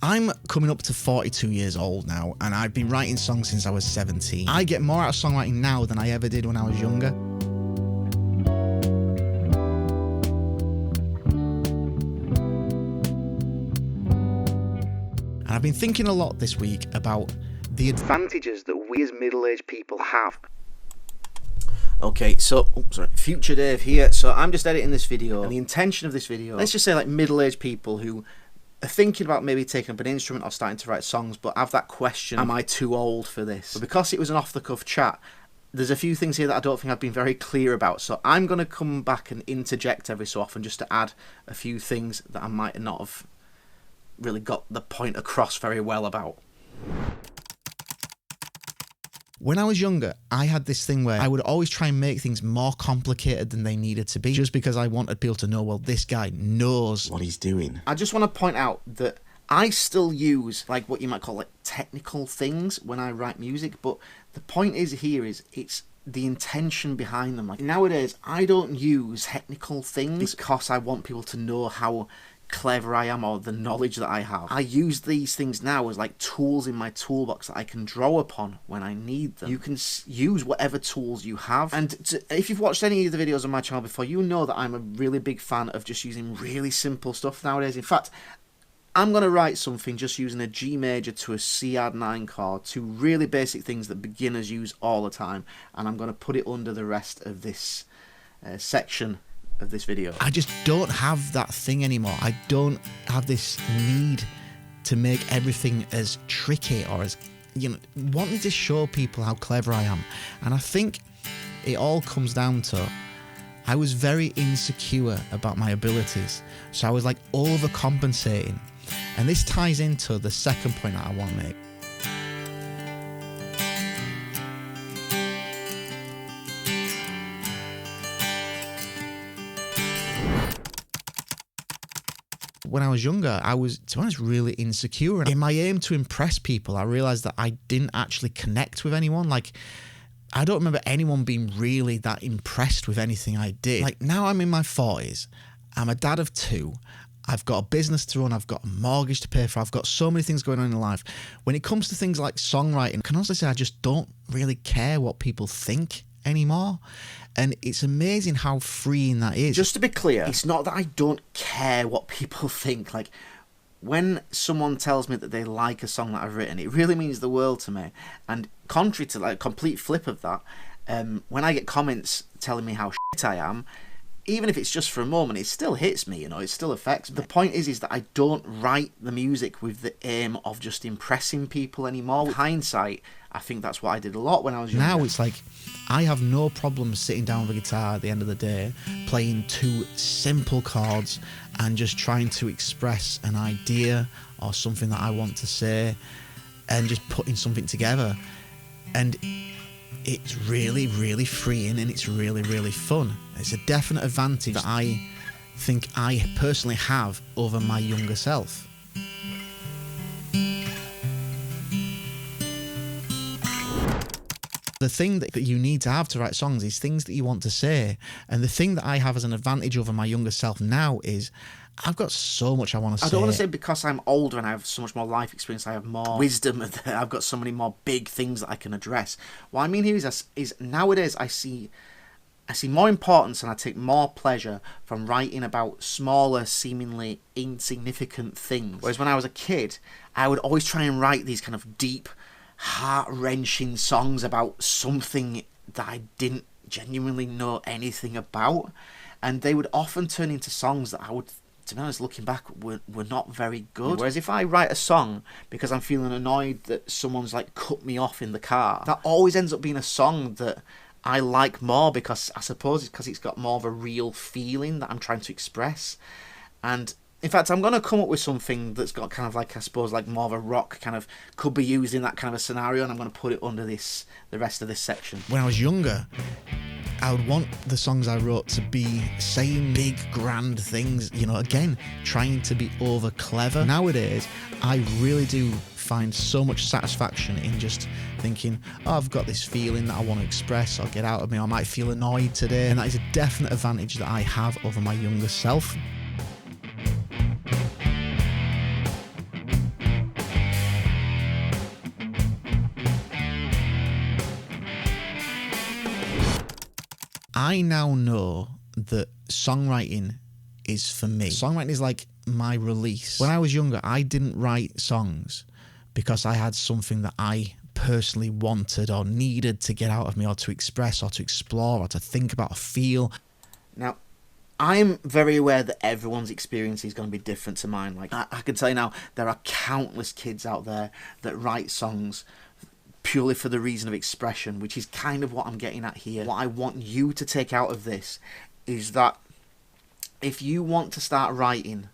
I'm coming up to 42 years old now, and I've been writing songs since I was 17. I get more out of songwriting now than I ever did when I was younger. And I've been thinking a lot this week about the advantages that we as middle-aged people have. Okay, so, Future Dave here. So I'm just editing this video, and the intention of this video, let's just say like middle-aged people who are thinking about maybe taking up an instrument or starting to write songs, but have that question, am I too old for this? But because it was an off-the-cuff chat, there's a few things here that I don't think I've been very clear about, so I'm going to come back and interject every so often just to add a few things that I might not have really got the point across very well about. When I was younger, I had this thing where I would always try and make things more complicated than they needed to be, just because I wanted people to know, well, this guy knows what he's doing. I just want to point out that I still use like what you might call like technical things when I write music, but the point here is it's the intention behind them. Like nowadays, I don't use technical things because I want people to know how clever I am or the knowledge that I have. I use these things now as like tools in my toolbox that I can draw upon when I need them. You can use whatever tools you have, and if you've watched any of the videos on my channel before, you know that I'm a really big fan of just using really simple stuff nowadays. In fact, I'm going to write something just using a G major to a C♯9 chord, two really basic things that beginners use all the time, and I'm going to put it under the rest of this section of this video. I just don't have that thing anymore. I don't have this need to make everything as tricky or as, wanting to show people how clever I am. And I think it all comes down to I was very insecure about my abilities. So I was like overcompensating. And this ties into the second point that I want to make. When I was younger, I was, to be honest, really insecure. And in my aim to impress people, I realised that I didn't actually connect with anyone. Like, I don't remember anyone being really that impressed with anything I did. Like, now I'm in my 40s. I'm a dad of 2. I've got a business to run. I've got a mortgage to pay for. I've got so many things going on in life. When it comes to things like songwriting, I can honestly say I just don't really care what people think anymore. And it's amazing how freeing that is. Just to be clear, it's not that I don't care what people think. Like, when someone tells me that they like a song that I've written, it really means the world to me. And contrary to like a complete flip of that, when I get comments telling me how shit I am, even if it's just for a moment, it still hits me, it still affects me. The point is that I don't write the music with the aim of just impressing people anymore. With hindsight, I think that's what I did a lot when I was younger. Now it's like, I have no problem sitting down with a guitar at the end of the day, playing 2 simple chords and just trying to express an idea or something that I want to say and just putting something together. And it's really, really freeing and it's really, really fun. It's a definite advantage that I think I personally have over my younger self. The thing that you need to have to write songs is things that you want to say. And the thing that I have as an advantage over my younger self now is I've got so much I want to say. I don't want to say because I'm older and I have so much more life experience, I have more wisdom, I've got so many more big things that I can address. What I mean here is nowadays I see more importance and I take more pleasure from writing about smaller, seemingly insignificant things. Whereas when I was a kid, I would always try and write these kind of deep, heart-wrenching songs about something that I didn't genuinely know anything about, and they would often turn into songs that I would, to be honest, looking back, were not very good. Whereas if I write a song because I'm feeling annoyed that someone's like cut me off in the car, that always ends up being a song that I like more, because I suppose it's because it's got more of a real feeling that I'm trying to express. And in fact, I'm going to come up with something that's got kind of like, I suppose, like more of a rock kind of, could be used in that kind of a scenario, and I'm going to put it under the rest of this section. When I was younger, I would want the songs I wrote to be saying big, grand things, again, trying to be over clever. Nowadays, I really do find so much satisfaction in just thinking, oh, I've got this feeling that I want to express or get out of me, or I might feel annoyed today. And that is a definite advantage that I have over my younger self. I now know that songwriting is for me. Songwriting is like my release. When I was younger, I didn't write songs because I had something that I personally wanted or needed to get out of me, or to express, or to explore, or to think about, or feel. Now, I'm very aware that everyone's experience is going to be different to mine. Like, I can tell you now, there are countless kids out there that write songs purely for the reason of expression, which is kind of what I'm getting at here. What I want you to take out of this is that if you want to start writing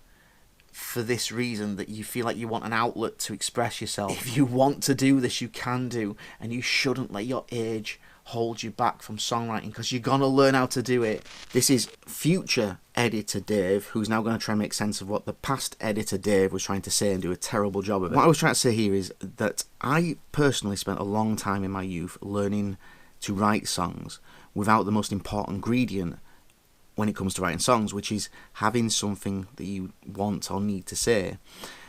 for this reason, that you feel like you want an outlet to express yourself, if you want to do this, you can do, and you shouldn't let your age hold you back from songwriting, because you're going to learn how to do it. This is future editor Dave, who's now going to try and make sense of what the past editor Dave was trying to say and do a terrible job of it. What I was trying to say here is that I personally spent a long time in my youth learning to write songs without the most important ingredient when it comes to writing songs, which is having something that you want or need to say.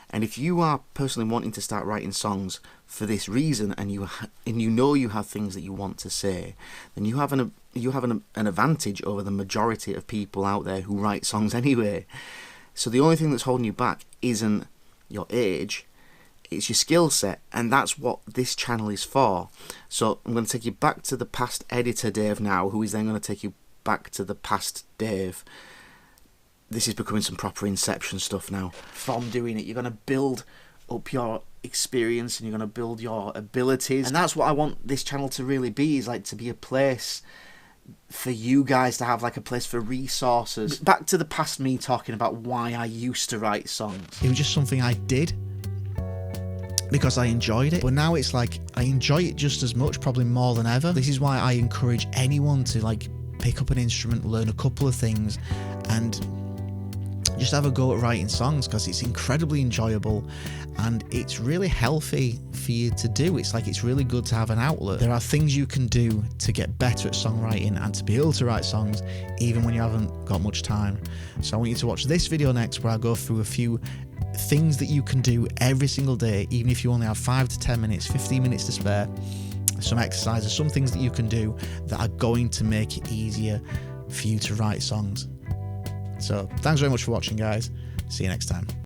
And if you are personally wanting to start writing songs for this reason, and you know you have things that you want to say, then you have an advantage over the majority of people out there who write songs anyway. So the only thing that's holding you back isn't your age, it's your skill set, and that's what this channel is for. So I'm going to take you back to the past editor Dave now, who is then going to take you back to the past Dave. This is becoming some proper Inception stuff now. From doing it, you're going to build up your experience, and you're going to build your abilities, and that's what I want this channel to really be, is like to be a place for you guys to have, like a place for resources. Back to the past me talking about why I used to write songs. It was just something I did because I enjoyed it, but now it's like I enjoy it just as much, probably more than ever. This is why I encourage anyone to like pick up an instrument, learn a couple of things, and just have a go at writing songs, because it's incredibly enjoyable and it's really healthy for you to do. It's like, it's really good to have an outlet. There are things you can do to get better at songwriting and to be able to write songs even when you haven't got much time. So I want you to watch this video next, where I go through a few things that you can do every single day, even if you only have 5 to 10 minutes, 15 minutes to spare. Some exercises, some things that you can do that are going to make it easier for you to write songs. So thanks very much for watching, guys. See you next time.